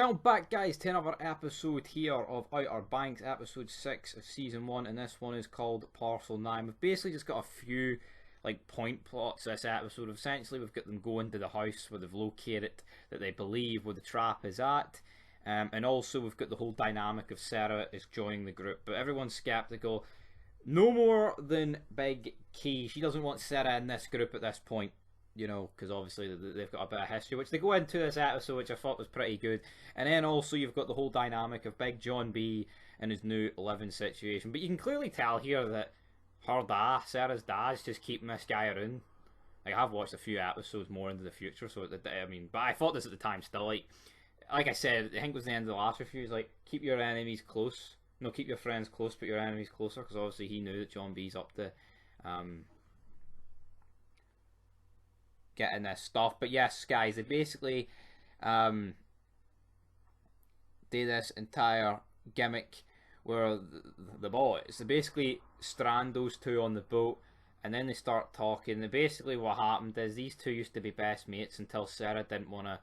Well, back guys to another episode here of Outer Banks, episode 6 of season 1, and this one is called Parcel 9. We've basically just got a few point plots this episode. Essentially we've got them going to the house where they've located that they believe where the trap is at, and also we've got the whole dynamic of Sarah is joining the group, but everyone's skeptical. No more than Big Key. She doesn't want Sarah in this group at this point. You know, because obviously they've got a bit of history, which they go into this episode, which I thought was pretty good. And then also you've got the whole dynamic of Big John B and his new living situation. But you can clearly tell here that her dad, Sarah's dad, is just keeping this guy around. Like, I've watched a few episodes more into the future, so I mean, but I thought this at the time still. Like I said, I think it was the end of the last review. Is like, keep your enemies close. No, keep your friends close, but your enemies closer. Because obviously he knew that John B's up to getting this stuff. But yes, guys, they basically do this entire gimmick where the boys, they basically strand those two on the boat, and then they start talking. And basically what happened is these two used to be best mates until Sarah didn't want to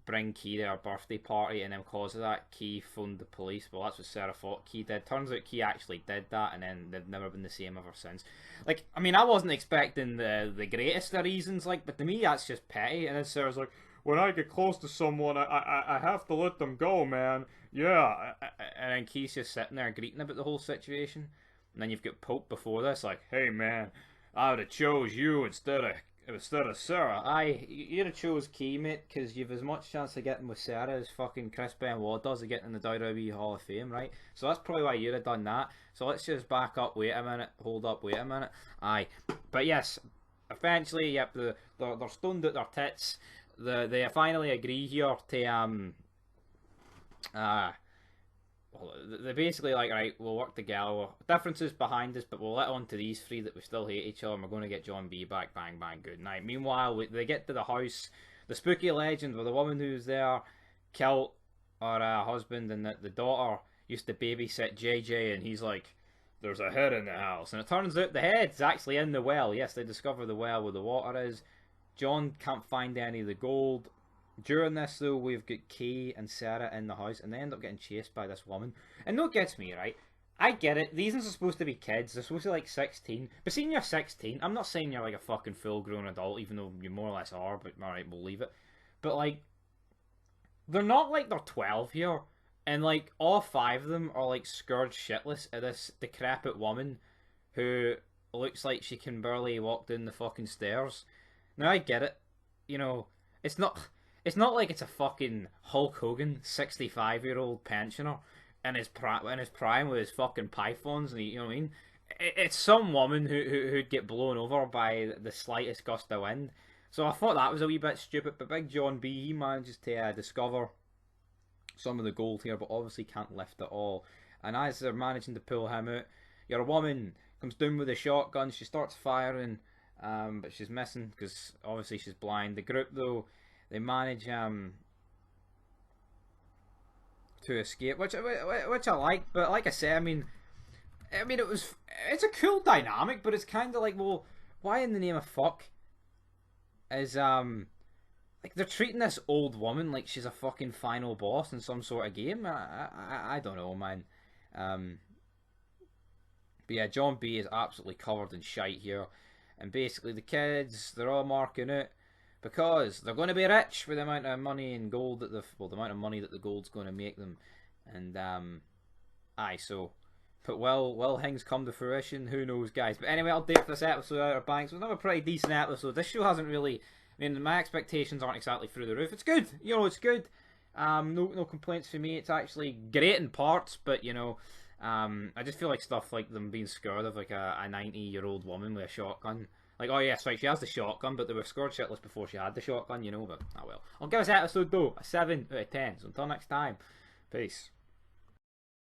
bring Key to her birthday party, and then because of that, Key phoned the police. Well, that's what Sarah thought Key did. Turns out Key actually did that, and then they've never been the same ever since. Like, I mean, I wasn't expecting the greatest of reasons, like, but to me that's just petty. And then Sarah's like, when I get close to someone, I have to let them go, man. Yeah. And then Key's just sitting there greeting about the whole situation. And then you've got Pope before this, like, hey man, I would have chose you instead of Sarah. You'd have chose Key, mate, because you've as much chance of getting with Sarah as fucking Chris Benoit does of getting in the WWE Hall of Fame, right? So that's probably why you'd have done that. So let's just back up, wait a minute, hold up, wait a minute. But yes, eventually, yep, they're stoned at their tits. They finally agree here to well, they're basically like, right, we'll work together. Differences behind us, but we'll let on to these three that we still hate each other, and we're going to get John B back. Bang, bang, good night. Meanwhile, they get to the house. The spooky legend where the woman who's there killed her husband, and that the daughter used to babysit JJ, and he's like, there's a head in the house. And it turns out the head's actually in the well. Yes, they discover the well where the water is. John can't find any of the gold. During this, though, we've got Kay and Sarah in the house, and they end up getting chased by this woman. And no, gets me, right? I get it. These are supposed to be kids. They're supposed to be like 16. But seeing you're 16, I'm not saying you're like a fucking full-grown adult, even though you more or less are, but alright, we'll leave it. But, like, they're not like they're 12 here. And, like, all five of them are, like, scared shitless at this decrepit woman who looks like she can barely walk down the fucking stairs. Now, I get it. You know, it's not like it's a fucking Hulk Hogan 65-year-old pensioner in his prime with his fucking pythons, and you know what I mean? It's some woman who'd get blown over by the slightest gust of wind. So I thought that was a wee bit stupid, but Big John B, he manages to discover some of the gold here, but obviously can't lift it all. And as they're managing to pull him out, your woman comes down with a shotgun. She starts firing, but she's missing because obviously she's blind. The group, though, they manage to escape, which I like. But like I say, I mean, it's a cool dynamic, but it's kind of like, well, why in the name of fuck is like they're treating this old woman like she's a fucking final boss in some sort of game? I don't know, man. But yeah, John B is absolutely covered in shite here, and basically the kids, they're all marking out because they're going to be rich with the amount of money and gold that the amount of money that the gold's going to make them. And so, but will things come to fruition? Who knows, guys? But anyway, I'll date for this episode out of Banks. It was another pretty decent episode. This show hasn't really, I mean, my expectations aren't exactly through the roof. It's good, you know, it's good. No complaints for me. It's actually great in parts, but you know, I just feel like stuff like them being scared of like a 90-year-old woman with a shotgun. Like, oh yes, right, she has the shotgun, but they were scared shitless before she had the shotgun, you know, but, oh well. I'll give this episode, though, a 7 out of 10, so until next time, peace.